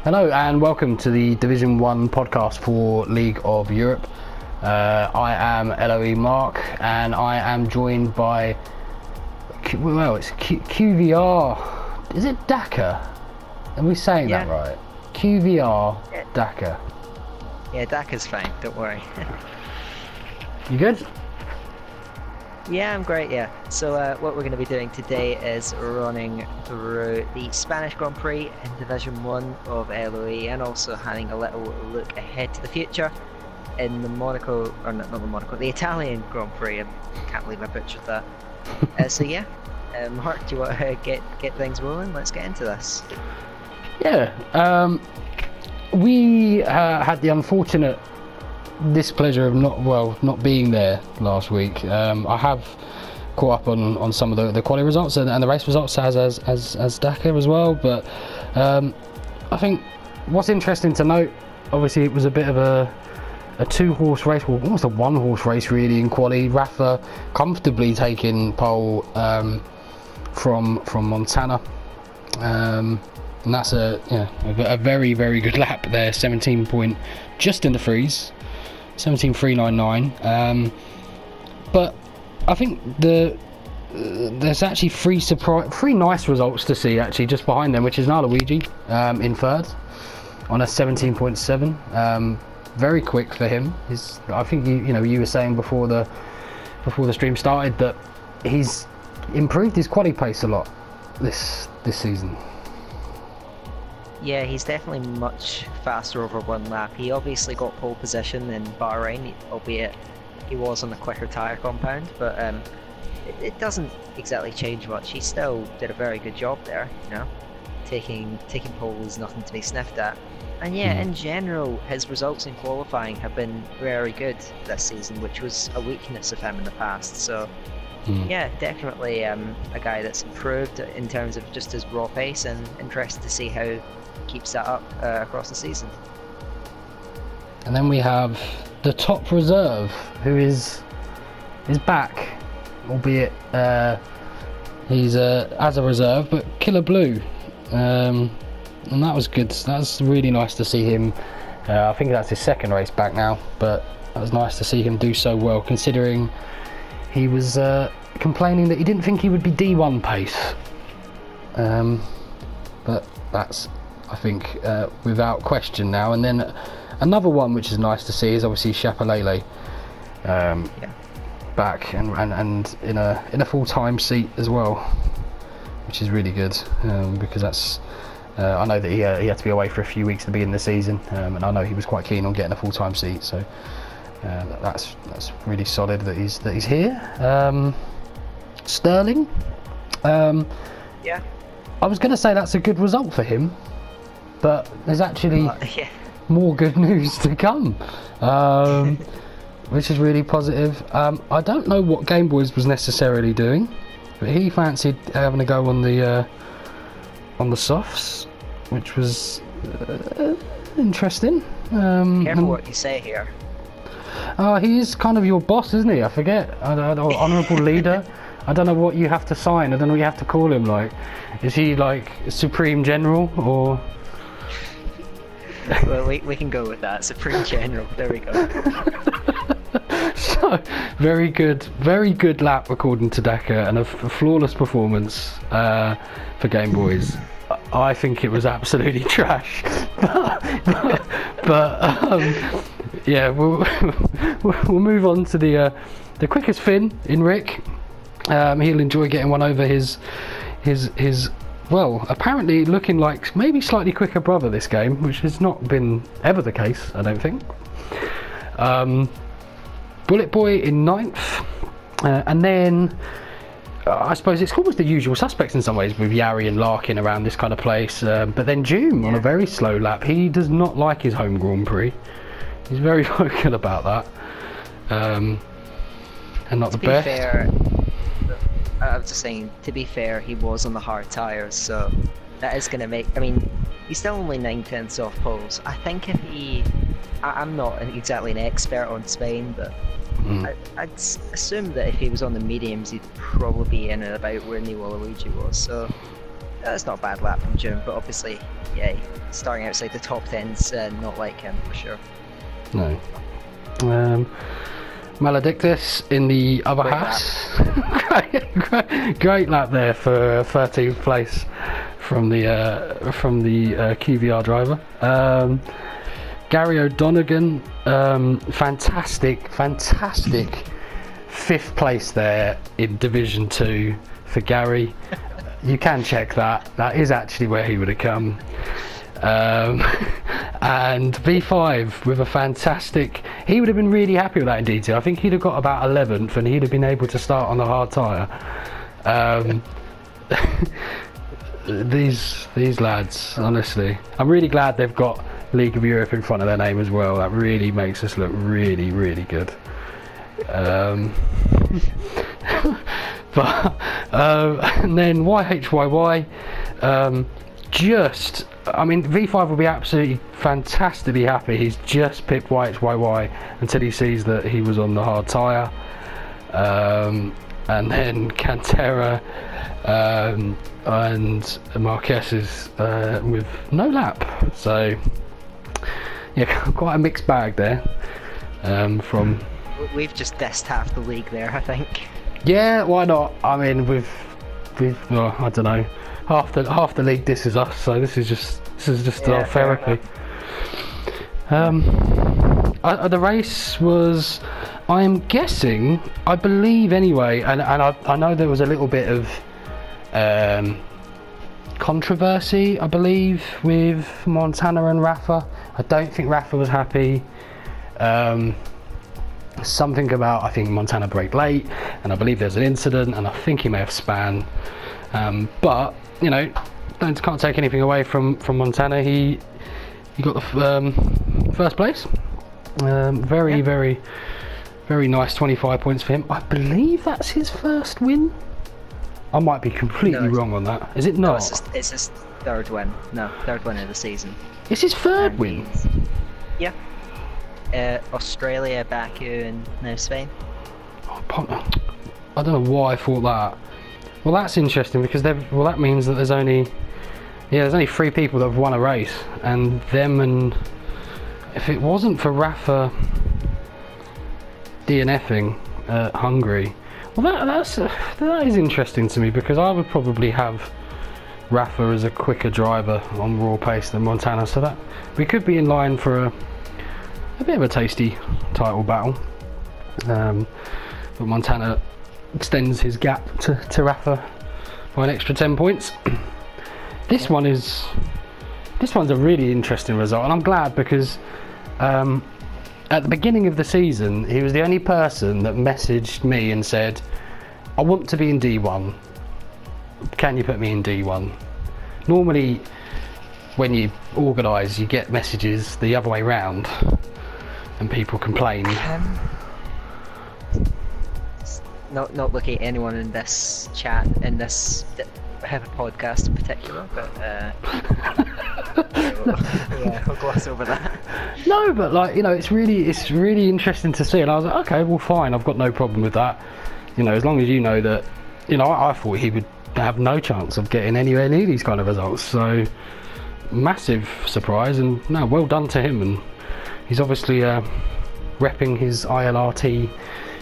Hello and welcome to the Division 1 podcast for League of Europe. I am LOE Mark and I am joined by, it's QVR, is it Dakar? Are we saying that right? QVR Dakar. Yeah, Dakar's fine, don't worry. You good? Yeah, I'm great, yeah. So what we're going to be doing today is running through the Spanish Grand Prix in Division 1 of LOE and also having a little look ahead to the future in the the Italian Grand Prix. I can't believe I butchered that. Mark, do you want to get things rolling? Let's get into this. Yeah, we had the unfortunate displeasure of not being there last week. I have caught up on some of the quality results and the race results as Dakar as well, but I think what's interesting to note, obviously it was a bit of a two-horse race, well almost a one-horse race really in quali. Rafa comfortably taking pole from Montana, and that's a very, very good lap there, 17 point just in the freeze, 17.399. But I think there's actually three nice results to see actually just behind them, which is Luigi in third on a 17.7. Very quick for him. I think you were saying before the stream started that he's improved his quali pace a lot this season. Yeah, he's definitely much faster over one lap. He obviously got pole position in Bahrain, albeit he was on the quicker tyre compound, but it doesn't exactly change much. He still did a very good job there, Taking pole is nothing to be sniffed at. And in general, his results in qualifying have been very good this season, which was a weakness of him in the past. So yeah, definitely a guy that's improved in terms of just his raw pace, and interested to see how he keeps that up across the season. And then we have the top reserve, who is back, albeit he's as a reserve, but Killer Blue, and that was good. That's really nice to see him. I think that's his second race back now, but it was nice to see him do so well, considering he was complaining that he didn't think he would be D1 pace. But that's, I think, without question now. And then another one which is nice to see is obviously Chapelele back and in a full-time seat as well, which is really good, because that's I know that he had to be away for a few weeks to begin the season, and I know he was quite keen on getting a full-time seat, so that's really solid that he's here. Sterling, I was going to say that's a good result for him, but there's actually more good news to come, which is really positive. I don't know what Game Boys was necessarily doing, but he fancied having a go on the softs, which was interesting. Careful what you say here. He is kind of your boss, isn't he? I forget. Honourable leader. I don't know what you have to sign. I don't know what you have to call him. Like, is he like Supreme General or? Well, we can go with that. Supreme General. There we go. So, very good lap according to Dakar, and a flawless performance for Game Boys. I think it was absolutely trash, but yeah, we'll move on to the quickest Finn in Rick. He'll enjoy getting one over his well, apparently looking like maybe slightly quicker brother this game, which has not been ever the case, I don't think. Bullet Boy in 9th, and then I suppose it's almost the usual suspects in some ways, with Yari and Larkin around this kind of place, but then Doom on a very slow lap. He does not like his home Grand Prix. He's very vocal about that, and not the best. To be fair, I was just saying, to be fair, he was on the hard tyres, so that is going to make, he's still only 9/10 off poles. I think if I'm not exactly an expert on Spain, but I'd assume that if he was on the mediums, he'd probably be in and about where Luigi was. So That's not a bad lap from June, but obviously, yeah, starting outside the top 10's not like him for sure. No. Maledictus in the other house. Great lap there for 13th place from the QVR driver. Gary O'Donegan, fantastic 5th place there in Division 2 for Gary. You can check that. That is actually where he would have come. And V5 with a fantastic. He would have been really happy with that in detail. I think he'd have got about 11th, and he'd have been able to start on the hard tyre. These lads, honestly, I'm really glad they've got League of Europe in front of their name as well. That really makes us look really, really good. But and then YHYY, I mean, V5 will be absolutely fantastically happy. He's just picked YHYY until he sees that he was on the hard tyre. And then Cantera and Marquez is with no lap. So, yeah, quite a mixed bag there. We've just dissed half the league there, I think. Yeah, why not? I mean, we've well, I don't know. Half the league disses us, so this is just our therapy. The race was, I'm guessing, I believe anyway, and I know there was a little bit of controversy, I believe, with Montana and Rafa. I don't think Rafa was happy. Something about, I think Montana braked late, and I believe there's an incident, and I think he may have span. But you know, can't take anything away from Montana. He got the first place. Very nice 25 points for him. I believe that's his first win. I might be completely wrong on that. Is it not? No, it's his third win. No, third win of the season. It's his third win? Yeah. Australia, Baku, and now Spain. I don't know why I thought that. Well, that's interesting because that means that there's only 3 people that have won a race, and them, and if it wasn't for Rafa DNFing at Hungary, well, that is interesting to me, because I would probably have Rafa as a quicker driver on raw pace than Montana, so that we could be in line for a bit of a tasty title battle. But Montana extends his gap to Rafa by an extra 10 points. This one's a really interesting result, and I'm glad, because at the beginning of the season he was the only person that messaged me and said, I want to be in D1, can you put me in D1? Normally when you organise, you get messages the other way round and people complain. Not looking at anyone in this chat, in this podcast in particular, but we'll gloss over that. No, but like, you know, it's really interesting to see, and I was like, okay, well fine, I've got no problem with that. You know, as long as you know that, you know, I thought he would have no chance of getting anywhere near these kind of results. So massive surprise, and no, well done to him, and he's obviously repping his ILRT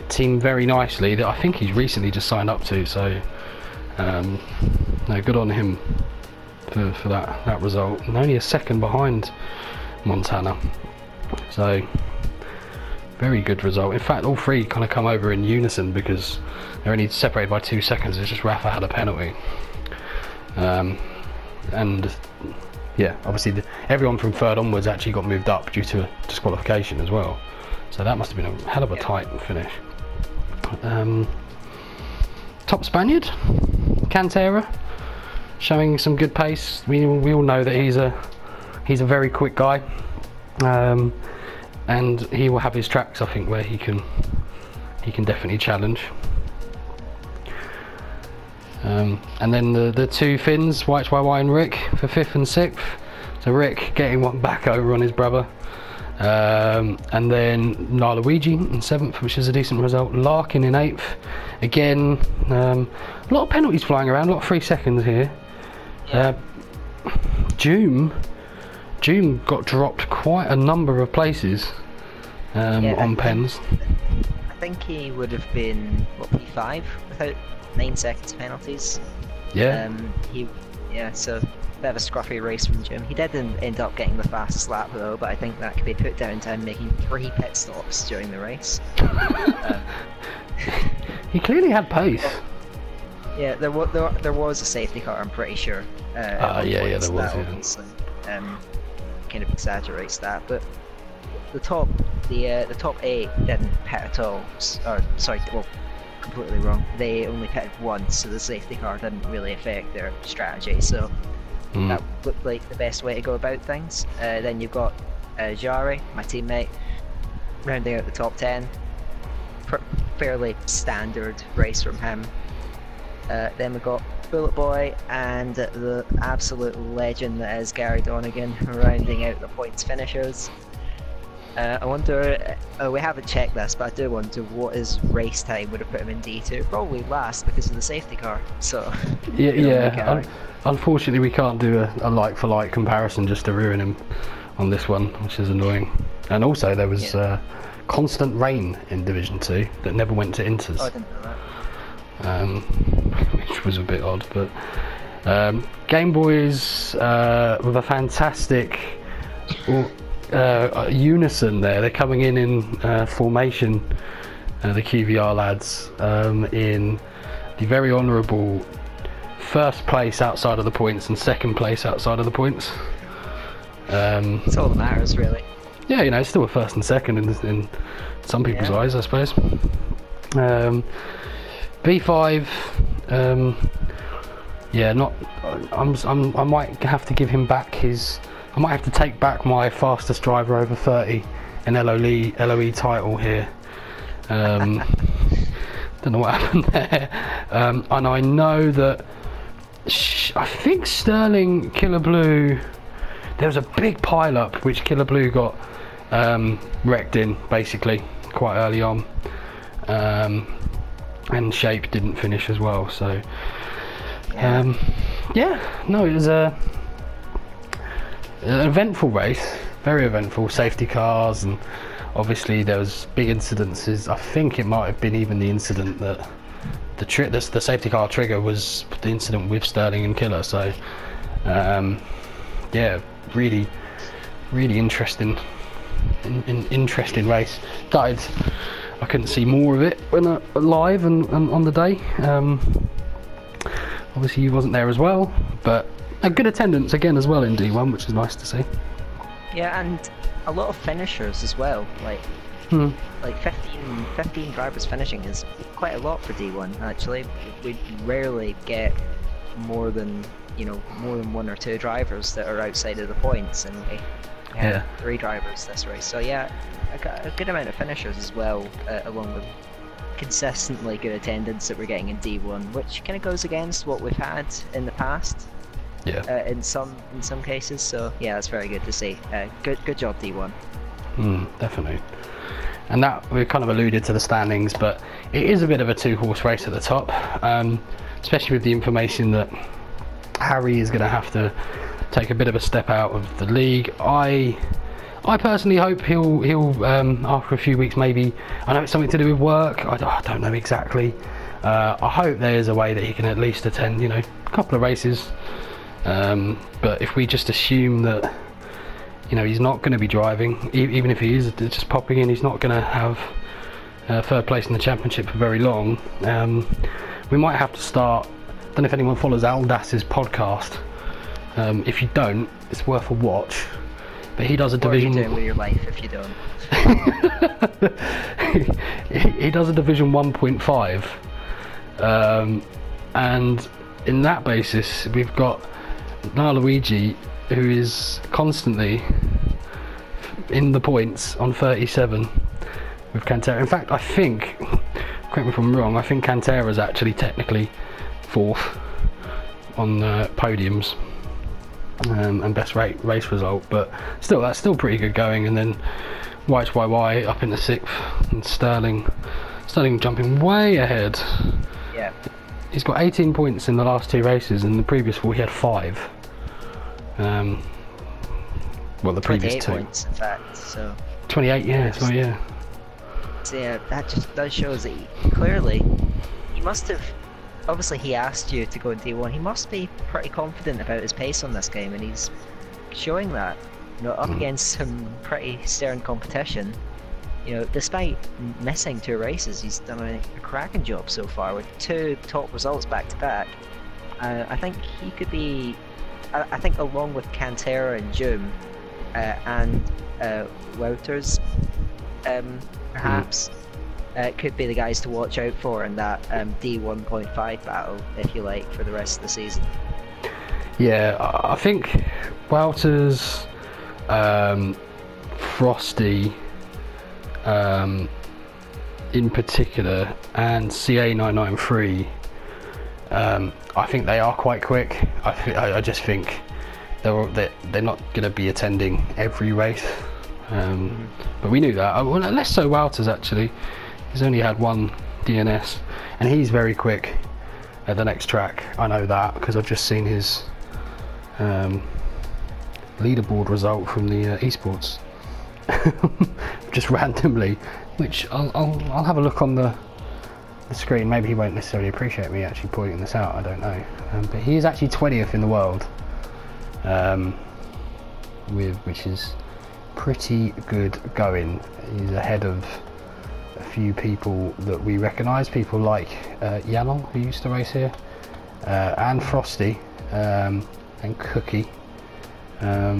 team very nicely, that I think he's recently just signed up to. So no, good on him for that result, and only a second behind Montana, so very good result. In fact, all 3 kind of come over in unison, because they're only separated by 2 seconds. It's just Rafa had a penalty, and yeah, obviously everyone from 3rd onwards actually got moved up due to disqualification as well, so that must have been a hell of a tight finish. Top Spaniard, Cantera, showing some good pace. We all know that he's a very quick guy, and he will have his tracks, I think, where he can definitely challenge. And then the 2 Finns, YHYY and Rick, for 5th and 6th. So Rick getting one back over on his brother. And then Luigi in 7th, which is a decent result. Larkin in 8th. Again, a lot of penalties flying around, a lot of 3 seconds here. Doom got dropped quite a number of places on pens. I think he would have been P5 without 9 seconds penalties. Yeah. So bit of a scruffy race from Jim. He didn't end up getting the fastest lap though, but I think that could be put down to him making 3 pit stops during the race. He clearly had pace. Yeah, there was a safety car, I'm pretty sure. There was. Obviously, kind of exaggerates that, but the top 8 didn't pit at all. Completely wrong. They only pitted once, so the safety car didn't really affect their strategy. So that looked like the best way to go about things. Then you've got Jari, my teammate, rounding out the top 10. Fairly standard race from him. Then we got Bullet Boy and the absolute legend that is Gary Donegan rounding out the points finishers. I wonder, we haven't checked this, but I do wonder what his race time would have put him in D2. Probably last because of the safety car. So unfortunately we can't do a like for like comparison just to ruin him on this one, which is annoying. And also there was constant rain in Division 2 that never went to Inters. Oh, I didn't know that. Which was a bit odd, but Game Boys with a fantastic unison there. They're coming in formation, the QVR lads, in the very honourable first place outside of the points and second place outside of the points. It's all that matters, really. Yeah, it's still a first and second in some people's eyes, I suppose. B5, I might have to give him back I might have to take back my fastest driver over 30 in LOE title here. Don't know what happened there. And I know that I think Sterling, Killer Blue, there was a big pile up which Killer Blue got wrecked in basically quite early on. And Shape didn't finish as well, so it was an eventful race, very eventful. Safety cars, and obviously there was big incidences. I think it might have been even the incident that the safety car trigger was the incident with Sterling and Killer. So really interesting interesting race. Gutted I couldn't see more of it when live and on the day. Obviously you wasn't there as well, but a good attendance again as well in D1, which is nice to see. Yeah, and a lot of finishers as well. Like 15 drivers finishing is quite a lot for D1. Actually, we rarely get more than 1 or 2 drivers that are outside of the points, and we have 3 drivers this race. So yeah, a good amount of finishers as well, along with consistently good attendance that we're getting in D1, which kind of goes against what we've had in the past. In some cases. So yeah, that's very good to see. Good job, D1. Definitely. And that we kind of alluded to the standings, but it is a bit of a 2-horse race at the top, especially with the information that Harry is going to have to take a bit of a step out of the league. I personally hope he'll after a few weeks, maybe, I know it's something to do with work, I don't know exactly. I hope there is a way that he can at least attend a couple of races, but if we just assume that he's not going to be driving, even if he is just popping in, he's not going to have third place in the championship for very long. We might have to start, I don't know if anyone follows Aldas's podcast. If you don't, it's worth a watch. But he does a division. What are you doing with your life if you don't? he does a division 1.5, and in that basis, we've got Luigi, who is constantly in the points on 37 with Cantera. In fact, I think, correct me if I'm wrong, I think Cantera is actually technically 4th on podiums. And best race result, but still, that's still pretty good going. And then YHYY up in the 6th, and Sterling jumping way ahead. he's got 18 points in the last 2 races, and the previous 4 he had 5. Well, the previous 2 points, in fact. So 28, yeah. So yeah. So yeah, that just does shows that clearly he must have. Obviously, he asked you to go in D1. He must be pretty confident about his pace on this game, and he's showing that. Up against some pretty stern competition. Despite missing 2 races, he's done a cracking job so far with 2 top results back to back. I think he could be. I think along with Cantera and Joom and Wouters, perhaps. Could be the guys to watch out for in that D1.5 battle, if you like, for the rest of the season. Yeah, I think Wouters, Frosty, in particular, and CA993, I think they are quite quick. I just think they're not going to be attending every race, but we knew that. Well, less so Wouters actually. He's only had 1 DNS, and he's very quick at the next track. I know that because I've just seen his leaderboard result from the esports, just randomly, which I'll have a look on the screen. Maybe he won't necessarily appreciate me actually pointing this out. I don't know, but he is actually 20th in the world, which is pretty good going. He's ahead of a few people that we recognise, people like Yanon, who used to race here, and Frosty, and Cookie.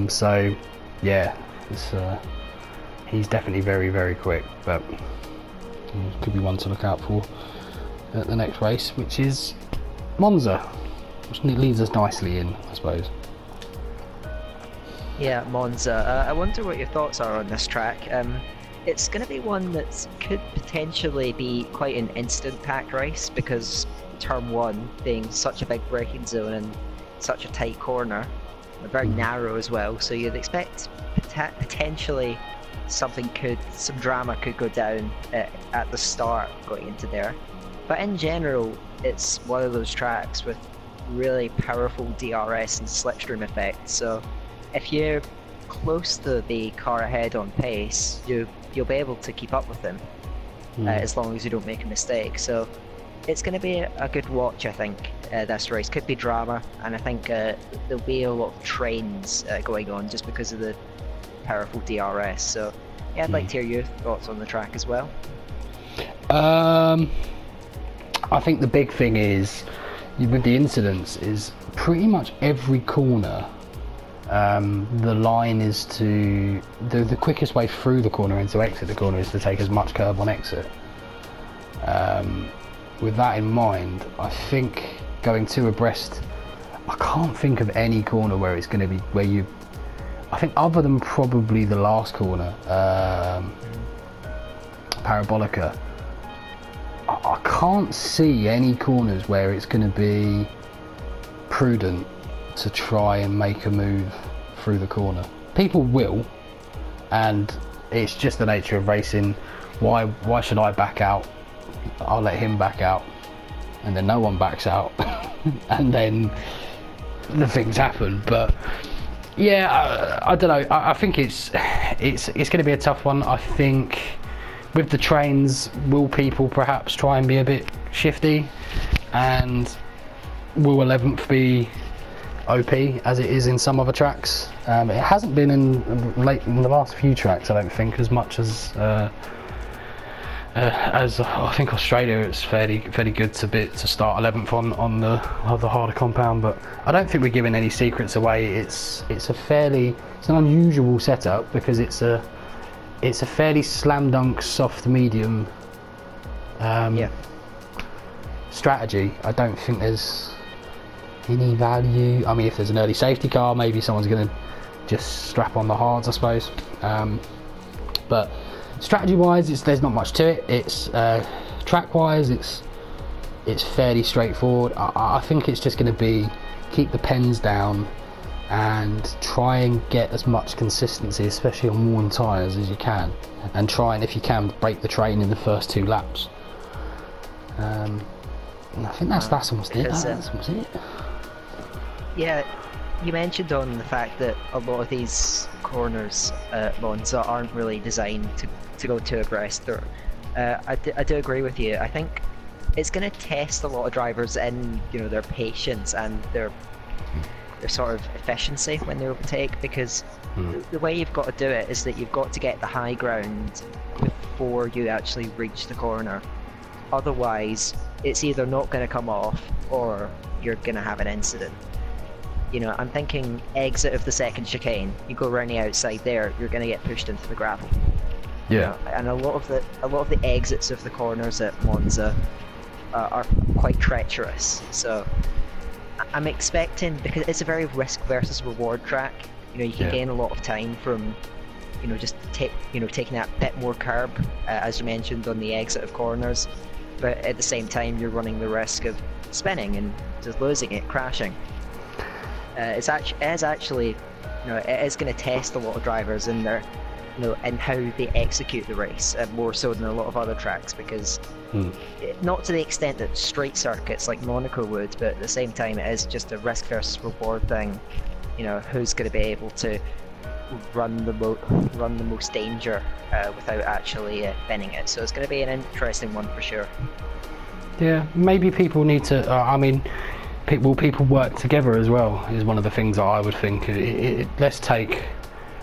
So yeah, he's definitely very, very quick, but could be one to look out for at the next race, which is Monza, which leads us nicely in, I suppose. Yeah, Monza. I wonder what your thoughts are on this track. It's going to be one that could potentially be quite an instant packed race, because turn 1 being such a big braking zone and such a tight corner, very narrow as well, so you'd expect potentially some drama could go down at the start going into there. But in general, it's one of those tracks with really powerful DRS and slipstream effects, so if you're close to the car ahead on pace, you'll be able to keep up with them, as long as you don't make a mistake. So it's going to be a good watch, I think. This race could be drama, and I think there'll be a lot of trains going on just because of the powerful DRS. So yeah, I'd like to hear your thoughts on the track as well. I think the big thing is with the incidents is pretty much every corner. The line is to the quickest way through the corner and to exit the corner is to take as much curb on exit. With that in mind, I think going 2 abreast, I can't think of any corner where it's going to be I think other than probably the last corner, Parabolica, I can't see any corners where it's going to be prudent to try and make a move through the corner. People will, and it's just the nature of racing. Why should I back out? I'll let him back out, and then no one backs out, and then the things happen. But yeah, I don't know. I think it's going to be a tough one. I think with the trains, will people perhaps try and be a bit shifty, and will 11th be OP as it is in some other tracks? It hasn't been in the last few tracks, I don't think, as much as I think Australia. It's fairly good to start 11th on the harder compound, but I don't think we're giving any secrets away. It's an unusual setup because it's a fairly slam dunk soft medium strategy. I don't think there's any value. I mean, if there's an early safety car, maybe someone's going to just strap on the hards, I suppose. But strategy-wise, there's not much to it. It's track-wise, it's fairly straightforward. I think it's just going to be keep the pens down and try and get as much consistency, especially on worn tyres, as you can, and try and, if you can, break the train in the first 2 laps. I think that's almost it. because, That's almost it. Yeah, you mentioned on the fact that a lot of these corners at Monza aren't really designed to go too abreast. I do agree with you. I think it's going to test a lot of drivers in their patience and their sort of efficiency when they overtake, because the way you've got to do it is that you've got to get the high ground before you actually reach the corner. Otherwise, it's either not going to come off or you're going to have an incident. I'm thinking exit of the second chicane. You go around the outside there, you're going to get pushed into the gravel. Yeah. And a lot of the exits of the corners at Monza are quite treacherous. So I'm expecting, because it's a very risk versus reward track. You can gain a lot of time from, just taking that bit more curb, as you mentioned, on the exit of corners. But at the same time, you're running the risk of spinning and just losing it, crashing. It is actually, it is going to test a lot of drivers in their, in how they execute the race, more so than a lot of other tracks, because not to the extent that straight circuits like Monaco would, but at the same time, it is just a risk versus reward thing. Who's going to be able to run the most danger without actually binning it. So it's going to be an interesting one for sure. Yeah, maybe people need to. Will people work together as well? Is one of the things that I would think. Let's take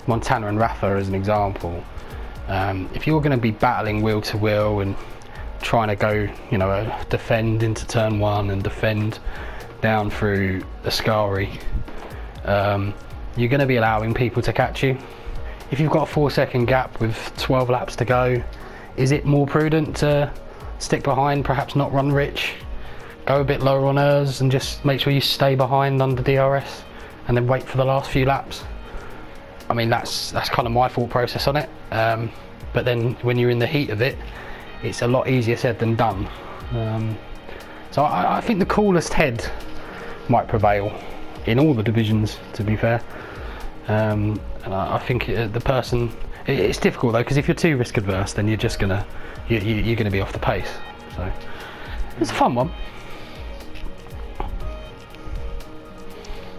Montana and Rafa as an example. If you're going to be battling wheel to wheel and trying to go, defend into turn one and defend down through Ascari, you're going to be allowing people to catch you. If you've got a 4-second gap with 12 laps to go, is it more prudent to stick behind, perhaps not run rich, go a bit lower on hers and just make sure you stay behind under DRS and then wait for the last few laps? That's kind of my thought process on it. But then when you're in the heat of it, it's a lot easier said than done. So I think the coolest head might prevail in all the divisions, to be fair. And I think the person, it's difficult though, because if you're too risk adverse, then you're just gonna you're gonna be off the pace. So it's a fun one.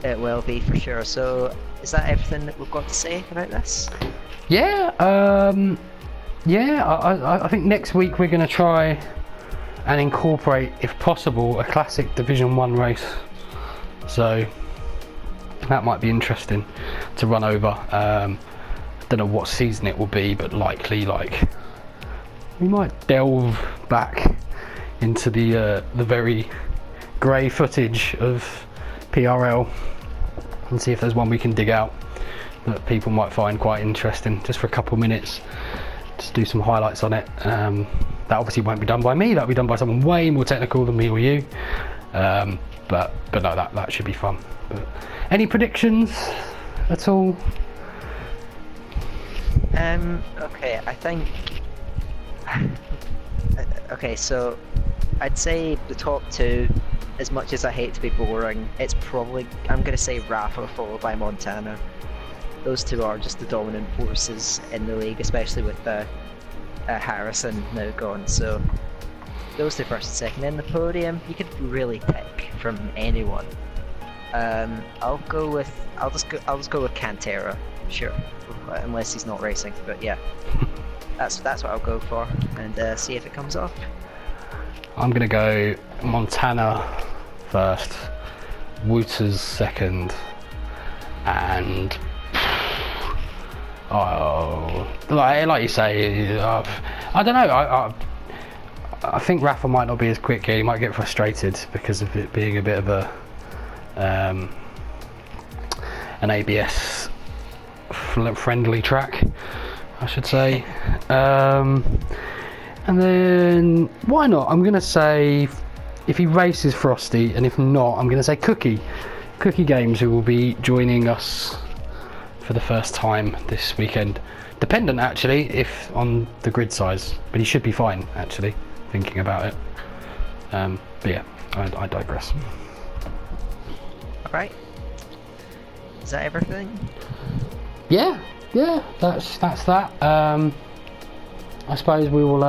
It will be for sure. So is that everything that we've got to say about this? Yeah, I think next week we're going to try and incorporate, if possible, a classic Division 1 race. So that might be interesting to run over. I don't know what season it will be, but likely we might delve back into the very grey footage of PRL and see if there's one we can dig out that people might find quite interesting, just for a couple of minutes, just do some highlights on it. That obviously won't be done by me, that'll be done by someone way more technical than me or you, but no, that should be fun. But any predictions at all? Okay, I think okay, so I'd say the top two, as much as I hate to be boring, it's probably, I'm going to say Rafa followed by Montana. Those two are just the dominant forces in the league, especially with Harrison now gone. So those two first and second. In the podium, you could really pick from anyone. I'll just go with Cantera, sure, unless he's not racing. But yeah, that's what I'll go for, and see if it comes off. I'm going to go Montana first, Wouters second, and like you say, I don't know. I think Rafa might not be as quick here. He might get frustrated because of it being a bit of a an ABS friendly track, I should say. And then, why not? I'm going to say, if he races Frosty, and if not, I'm going to say Cookie Games, who will be joining us for the first time this weekend. Dependent, actually, if on the grid size, but he should be fine, actually, thinking about it. But yeah, I digress. Alright. Is that everything? Yeah, that's that. I suppose we'll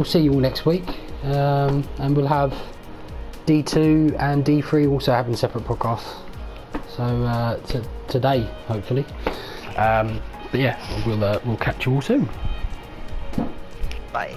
see you all next week, and we'll have D2 and D3 also having separate podcasts. So today, hopefully. But yeah, we'll catch you all soon. Bye.